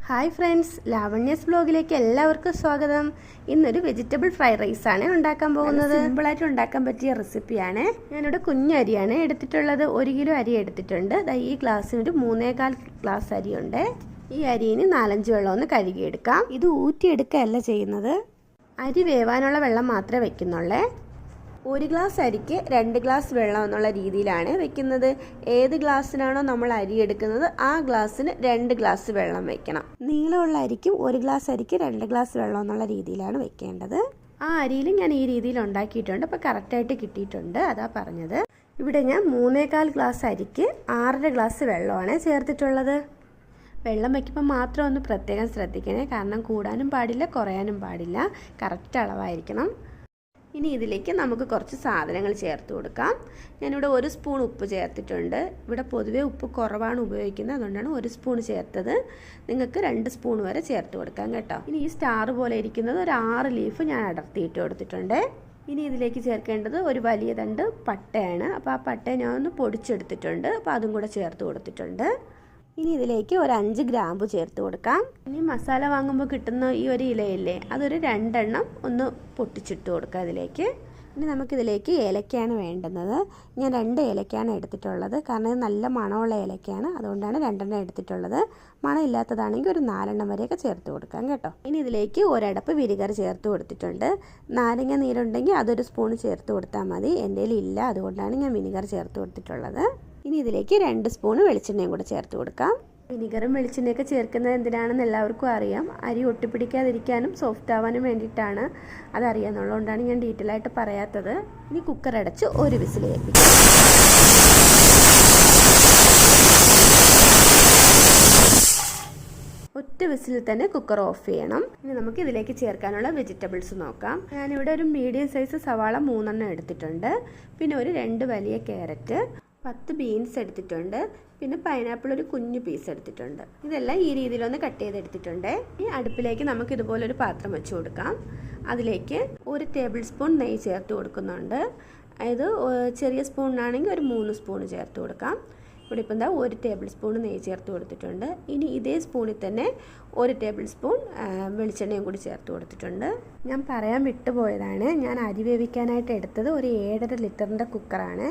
Hi friends, ലാവണ്യസ് ബ്ലോഗിലേക്ക് എല്ലാവർക്കും സ്വാഗതം. ഇന്നൊരു വെജിറ്റബിൾ ഫ്രൈഡ് റൈസ് ആണ് ഉണ്ടാക്കാൻ പോകുന്നത്. സിമ്പിളായിട്ട് ഉണ്ടാക്കാൻ പറ്റിയ റെസിപ്പിയാണ്. ഞാനിവിടെ കുഞ്ഞരിയാണ് എടുത്തിട്ടുള്ളത്. 1 കിലോ അരി എടുത്തിട്ടുണ്ട്. ഈ ഗ്ലാസ്സിനൊരു 3.25 ഗ്ലാസ് അരിയുണ്ട്. ഈ അരിന് 4-5 വെള്ളം ഒന്ന് കഴുകിയെടുക്കാം. ഇത് ഊറ്റിയെടുക്കുകയല്ല ചെയ്യുന്നത്, അരി വേവാനുള്ള വെള്ളം മാത്രമേ വെക്കുന്നുള്ളേ. 1 ഗ്ലാസ് അരിക്ക് 2 ഗ്ലാസ് വെള്ളം എന്നുള്ള രീതിയിലാണ് വെക്കുന്നത്. ഏത് ഗ്ലാസ്സിനാണോ നമ്മൾ അരി എടുക്കുന്നത് ആ ഗ്ലാസ്സിന് 2 ഗ്ലാസ് വെള്ളം വെക്കണം. നീളമുള്ള അരിക്കും 1 ഗ്ലാസ് അരിക്ക് 2 ഗ്ലാസ് വെള്ളം എന്നുള്ള രീതിയിലാണ് വെക്കേണ്ടത്. ആ അരിയിൽ ഞാൻ ഈ രീതിയിൽ ഉണ്ടാക്കിയിട്ടുണ്ട്. അപ്പോൾ കറക്റ്റായിട്ട് കിട്ടിയിട്ടുണ്ട്, അതാ പറഞ്ഞത്. ഇവിടെ ഞാൻ 3.25 ഗ്ലാസ് അരിക്ക് 6.5 ഗ്ലാസ് വെള്ളമാണ് ചേർത്തിട്ടുള്ളത്. വെള്ളം വയ്ക്കുമ്പോൾ മാത്രം ഒന്ന് പ്രത്യേകം ശ്രദ്ധിക്കണേ, കാരണം കൂടാനും പാടില്ല കുറയാനും പാടില്ല, കറക്റ്റ് അളവായിരിക്കണം. ഇനി ഇതിലേക്ക് നമുക്ക് കുറച്ച് സാധനങ്ങൾ ചേർത്ത് കൊടുക്കാം. ഞാനിവിടെ 1 സ്പൂൺ ഉപ്പ് ചേർത്തിട്ടുണ്ട്. ഇവിടെ പൊതുവേ ഉപ്പ് കുറവാണ് ഉപയോഗിക്കുന്നത്, അതുകൊണ്ടാണ് 1 സ്പൂൺ ചേർത്തത്. നിങ്ങൾക്ക് 2 സ്പൂൺ വരെ ചേർത്ത് കൊടുക്കാം കേട്ടോ. ഇനി ഈ സ്റ്റാർ പോലെ ഇരിക്കുന്നത് ഒരു 6 ലീഫ് ഞാൻ അടർത്തിയിട്ട് കൊടുത്തിട്ടുണ്ട്. ഇനി ഇതിലേക്ക് ചേർക്കേണ്ടത് ഒരു വലിയ തണ്ട് പട്ടയാണ്. അപ്പോൾ ആ പട്ട ഞാൻ ഒന്ന് പൊടിച്ചെടുത്തിട്ടുണ്ട്, അപ്പോൾ അതും കൂടെ ചേർത്ത് കൊടുത്തിട്ടുണ്ട്. ഇനി ഇതിലേക്ക് ഒരു 5 ഗ്രാമ്പു ചേർത്ത് കൊടുക്കാം. ഇനി മസാല വാങ്ങുമ്പോൾ കിട്ടുന്ന ഈ ഒരു ഇലയില്ലേ, അതൊരു 2 എണ്ണം ഒന്ന് പൊട്ടിച്ചിട്ട് കൊടുക്കാം ഇതിലേക്ക്. ഇനി നമുക്കിതിലേക്ക് ഏലക്കയാണ് വേണ്ടുന്നത്. ഞാൻ 2 ഏലക്കയാണ് എടുത്തിട്ടുള്ളത്, കാരണം ഇത് നല്ല മണമുള്ള ഏലക്കയാണ്, അതുകൊണ്ടാണ് 2 എണ്ണം എടുത്തിട്ടുള്ളത്. മണം ഇല്ലാത്തതാണെങ്കിൽ ഒരു 4 എണ്ണം വരെയൊക്കെ ചേർത്ത് കൊടുക്കാം കേട്ടോ. ഇനി ഇതിലേക്ക് ഒരടപ്പ് വിനിഗർ ചേർത്ത് കൊടുത്തിട്ടുണ്ട്. നാരങ്ങ നീരുണ്ടെങ്കിൽ അതൊരു സ്പൂൺ ചേർത്ത് കൊടുത്താൽ മതി. എൻ്റെ കയ്യിൽ ഇല്ല, അതുകൊണ്ടാണ് ഞാൻ വിനിഗർ ചേർത്ത് കൊടുത്തിട്ടുള്ളത്. ഇനി ഇതിലേക്ക് 2 സ്പൂൺ വെളിച്ചെണ്ണയും കൂടെ ചേർത്ത് കൊടുക്കാം. വിനിഗറും വെളിച്ചെണ്ണയൊക്കെ ചേർക്കുന്നത് എന്തിനാണെന്ന് എല്ലാവർക്കും അറിയാം. അരി ഒട്ടിപ്പിടിക്കാതിരിക്കാനും സോഫ്റ്റ് ആവാനും വേണ്ടിയിട്ടാണ്. അതറിയാമെന്നുള്ളതുകൊണ്ടാണ് ഞാൻ ഡീറ്റെയിൽ ആയിട്ട് പറയാത്തത്. ഇനി കുക്കർ അടച്ച് 1 വിസിൽ കേൾപ്പിക്കാം. ഒറ്റ വിസിലിൽ തന്നെ കുക്കർ ഓഫ് ചെയ്യണം. ഇനി നമുക്ക് ഇതിലേക്ക് ചേർക്കാനുള്ള വെജിറ്റബിൾസ് നോക്കാം. ഞാനിവിടെ ഒരു മീഡിയം സൈസ് സവാള 3 എണ്ണം എടുത്തിട്ടുണ്ട്. പിന്നെ ഒരു 2 വലിയ ക്യാരറ്റ്, 10 ബീൻസ് എടുത്തിട്ടുണ്ട്. പിന്നെ പൈനാപ്പിൾ ഒരു കുഞ്ഞു പീസ് എടുത്തിട്ടുണ്ട്. ഇതെല്ലാം ഈ രീതിയിലൊന്ന് കട്ട് ചെയ്തെടുത്തിട്ടുണ്ട്. ഈ അടുപ്പിലേക്ക് നമുക്ക് ഇതുപോലൊരു പാത്രം വെച്ച് കൊടുക്കാം. അതിലേക്ക് 1 ടേബിൾ സ്പൂൺ നെയ്യ് ചേർത്ത് കൊടുക്കുന്നുണ്ട്. അതായത് ചെറിയ സ്പൂണിനാണെങ്കിൽ ഒരു 3 സ്പൂൺ ചേർത്ത് കൊടുക്കാം. ഇവിടെ ഇപ്പം എന്താ 1 ടേബിൾ സ്പൂൺ നെയ്യ് ചേർത്ത് കൊടുത്തിട്ടുണ്ട്. ഇനി ഇതേ സ്പൂണിൽ തന്നെ 1 ടേബിൾ സ്പൂൺ വെളിച്ചെണ്ണയും കൂടി ചേർത്ത് കൊടുത്തിട്ടുണ്ട്. ഞാൻ പറയാൻ വിട്ടുപോയതാണ്, ഞാൻ അരി വേവിക്കാനായിട്ട് എടുത്തത് ഒരു 7.5 ലിറ്ററിൻ്റെ കുക്കറാണ്.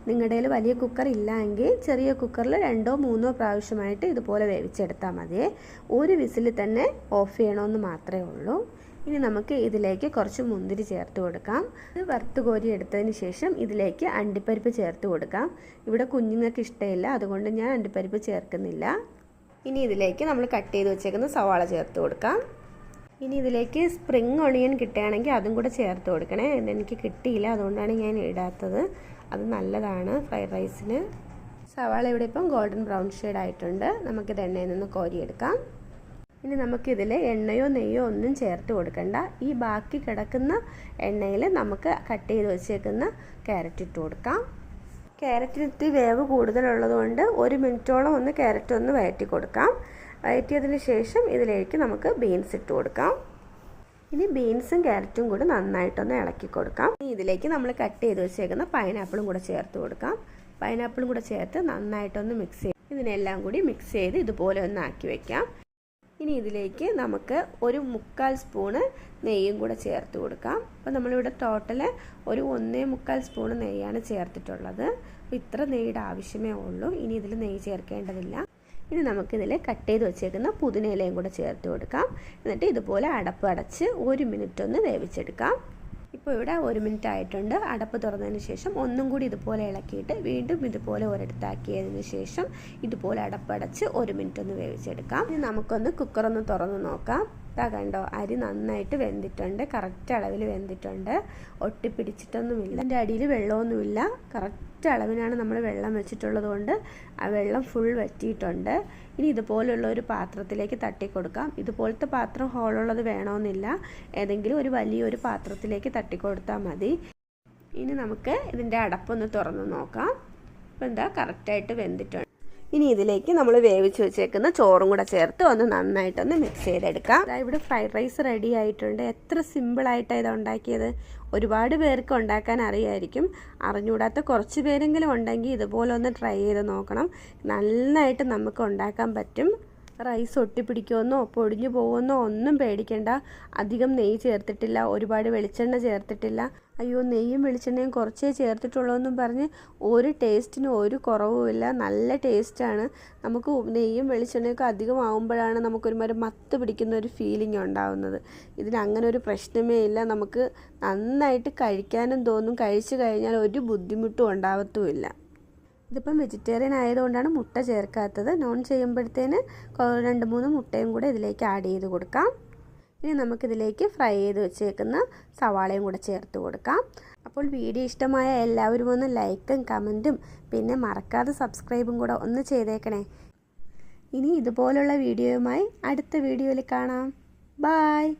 നിങ്ങളുടെ കയ്യിൽ വലിയ കുക്കർ ഇല്ല എങ്കിൽ ചെറിയ കുക്കറിൽ 2-3 പ്രാവശ്യമായിട്ട് ഇതുപോലെ വേവിച്ചെടുത്താൽ മതിയേ. 1 വിസിലിൽ തന്നെ ഓഫ് ചെയ്യണമെന്ന് മാത്രമേ ഉള്ളൂ. ഇനി നമുക്ക് ഇതിലേക്ക് കുറച്ച് മുന്തിരി ചേർത്ത് കൊടുക്കാം. ഇത് വറുത്ത് കോരി എടുത്തതിന് ശേഷം ഇതിലേക്ക് അണ്ടിപ്പരിപ്പ് ചേർത്ത് കൊടുക്കാം. ഇവിടെ കുഞ്ഞുങ്ങൾക്ക് ഇഷ്ടമില്ല, അതുകൊണ്ട് ഞാൻ അണ്ടിപ്പരിപ്പ് ചേർക്കുന്നില്ല. ഇനി ഇതിലേക്ക് നമ്മൾ കട്ട് ചെയ്ത് വെച്ചേക്കുന്ന സവാള ചേർത്ത് കൊടുക്കാം. ഇനി ഇതിലേക്ക് സ്പ്രിംഗ് ഒണിയൻ കിട്ടുകയാണെങ്കിൽ അതും കൂടെ ചേർത്ത് കൊടുക്കണേ. എനിക്ക് കിട്ടിയില്ല, അതുകൊണ്ടാണ് ഞാൻ ഇടാത്തത്. അത് നല്ലതാണ് ഫ്രൈഡ് റൈസിന്. സവാള ഇവിടെ ഇപ്പം ഗോൾഡൻ ബ്രൗൺ ഷെയ്ഡ് ആയിട്ടുണ്ട്. നമുക്കിത് എണ്ണയിൽ നിന്ന് കോരിയെടുക്കാം. ഇനി നമുക്കിതിൽ എണ്ണയോ നെയ്യോ ഒന്നും ചേർത്ത് കൊടുക്കണ്ട. ഈ ബാക്കി കിടക്കുന്ന എണ്ണയിൽ നമുക്ക് കട്ട് ചെയ്ത് വെച്ചേക്കുന്ന ക്യാരറ്റ് ഇട്ട് കൊടുക്കാം. ക്യാരറ്റിന് ഇത്തിരി വേവ് കൂടുതലുള്ളതുകൊണ്ട് 1 മിനിറ്റോളം ഒന്ന് ക്യാരറ്റ് ഒന്ന് വഴറ്റി കൊടുക്കാം. വഴറ്റിയതിന് ശേഷം ഇതിലേക്ക് നമുക്ക് ബീൻസ് ഇട്ട് കൊടുക്കാം. ഇനി ബീൻസും ക്യാരറ്റും കൂടി നന്നായിട്ടൊന്ന് ഇളക്കി കൊടുക്കാം. ഇനി ഇതിലേക്ക് നമ്മൾ കട്ട് ചെയ്ത് വെച്ചേക്കുന്ന പൈനാപ്പിളും കൂടെ ചേർത്ത് കൊടുക്കാം. പൈനാപ്പിളും കൂടെ ചേർത്ത് നന്നായിട്ടൊന്ന് മിക്സ് ചെയ്ത് ഇതിനെല്ലാം കൂടി മിക്സ് ചെയ്ത് ഇതുപോലെ ഒന്ന് ആക്കി വയ്ക്കാം. ഇനി ഇതിലേക്ക് നമുക്ക് ഒരു 1/4 സ്പൂണ് നെയ്യും കൂടെ ചേർത്ത് കൊടുക്കാം. അപ്പോൾ നമ്മളിവിടെ ടോട്ടൽ ഒരു 1.25 സ്പൂണ് നെയ്യാണ് ചേർത്തിട്ടുള്ളത്. അപ്പോൾ ഇത്ര നെയ്യുടെ ആവശ്യമേ ഉള്ളൂ. ഇനി ഇതിൽ നെയ്യ് ചേർക്കേണ്ടതില്ല. ഇനി നമുക്കിതിൽ കട്ട് ചെയ്ത് വെച്ചേക്കുന്ന പുതിനയിലയും കൂടെ ചേർത്ത് കൊടുക്കാം. എന്നിട്ട് ഇതുപോലെ അടപ്പ് അടച്ച് 1 മിനിറ്റ് ഒന്ന് വേവിച്ചെടുക്കാം. ഇപ്പോൾ ഇവിടെ 1 മിനിറ്റ് ആയിട്ടുണ്ട്. അടപ്പ് തുറന്നതിന് ശേഷം ഒന്നും കൂടി ഇതുപോലെ ഇളക്കിയിട്ട് വീണ്ടും ഇതുപോലെ ഒരിടത്താക്കിയതിന് ശേഷം ഇതുപോലെ അടപ്പടച്ച് 1 മിനിറ്റ് ഒന്ന് വേവിച്ചെടുക്കാം. ഇനി നമുക്കൊന്ന് കുക്കറൊന്ന് തുറന്ന് നോക്കാം. ഇതാ കണ്ടോ, അരി നന്നായിട്ട് വെന്തിട്ടുണ്ട്, കറക്റ്റ് അളവിൽ വെന്തിട്ടുണ്ട്, ഒട്ടിപ്പിടിച്ചിട്ടൊന്നുമില്ല. അതിൻ്റെ അടിയിൽ വെള്ളമൊന്നുമില്ല. കറക്റ്റ് അളവിനാണ് നമ്മൾ വെള്ളം വെച്ചിട്ടുള്ളത് കൊണ്ട് ആ വെള്ളം ഫുൾ വറ്റിയിട്ടുണ്ട്. ഇനി ഇതുപോലുള്ള ഒരു പാത്രത്തിലേക്ക് തട്ടിക്കൊടുക്കാം. ഇതുപോലത്തെ പാത്രം ഹോളുള്ളത് വേണമെന്നില്ല, ഏതെങ്കിലും ഒരു വലിയൊരു പാത്രത്തിലേക്ക് തട്ടിക്കൊടുത്താൽ മതി. ഇനി നമുക്ക് ഇതിൻ്റെ അടപ്പൊന്ന് തുറന്ന് നോക്കാം. അപ്പോൾ എന്താ കറക്റ്റായിട്ട് വെന്തിട്ടുണ്ട്. ഇനി ഇതിലേക്ക് നമ്മൾ വേവിച്ച് വെച്ചേക്കുന്ന ചോറും കൂടെ ചേർത്ത് ഒന്ന് നന്നായിട്ടൊന്ന് മിക്സ് ചെയ്തെടുക്കാം. ഇവിടെ ഫ്രൈഡ് റൈസ് റെഡി ആയിട്ടുണ്ട്. എത്ര സിമ്പിളായിട്ടാണ് ഇത് ഉണ്ടാക്കിയത്. ഒരുപാട് പേർക്ക് ഉണ്ടാക്കാൻ അറിയായിരിക്കും. അറിഞ്ഞൂടാത്ത കുറച്ച് പേരെങ്കിലും ഉണ്ടെങ്കിൽ ഇതുപോലെ ഒന്ന് ട്രൈ ചെയ്ത് നോക്കണം. നന്നായിട്ട് നമുക്ക് ഉണ്ടാക്കാൻ പറ്റും. റൈസ് ഒട്ടിപ്പിടിക്കുമെന്നോ പൊടിഞ്ഞു പോകുമെന്നോ ഒന്നും പേടിക്കണ്ട. അധികം നെയ്യ് ചേർത്തിട്ടില്ല, ഒരുപാട് വെളിച്ചെണ്ണ ചേർത്തിട്ടില്ല. അയ്യോ നെയ്യും വെളിച്ചെണ്ണയും കുറച്ചേ ചേർത്തിട്ടുള്ളൂ എന്നും പറഞ്ഞ് ഒരു ടേസ്റ്റിനും ഒരു കുറവുമില്ല. നല്ല ടേസ്റ്റാണ്. നമുക്ക് നെയ്യും വെളിച്ചെണ്ണയൊക്കെ അധികം ആകുമ്പോഴാണ് നമുക്കൊരുമാതിരി മത്ത് പിടിക്കുന്ന ഒരു ഫീലിംഗ് ഉണ്ടാകുന്നത്. ഇതിനങ്ങനെ ഒരു പ്രശ്നമേ ഇല്ല. നമുക്ക് നന്നായിട്ട് കഴിക്കാനും തോന്നും. കഴിച്ചു കഴിഞ്ഞാൽ ഒരു ബുദ്ധിമുട്ടും ഉണ്ടാവത്തുമില്ല. ഇതിപ്പം വെജിറ്റേറിയൻ ആയതുകൊണ്ടാണ് മുട്ട ചേർക്കാത്തത്. നോൺ ചെയ്യുമ്പോഴത്തേന് 2-3 മുട്ടയും കൂടെ ഇതിലേക്ക് ആഡ് ചെയ്ത് കൊടുക്കാം. ഇനി നമുക്കിതിലേക്ക് ഫ്രൈ ചെയ്ത് വെച്ചേക്കുന്ന സവാളയും കൂടെ ചേർത്ത് കൊടുക്കാം. അപ്പോൾ വീഡിയോ ഇഷ്ടമായ എല്ലാവരും ഒന്ന് ലൈക്കും കമൻറ്റും പിന്നെ മറക്കാതെ സബ്സ്ക്രൈബും കൂടെ ഒന്ന് ചെയ്തേക്കണേ. ഇനി ഇതുപോലുള്ള വീഡിയോയുമായി അടുത്ത വീഡിയോയിൽ കാണാം. ബായ്.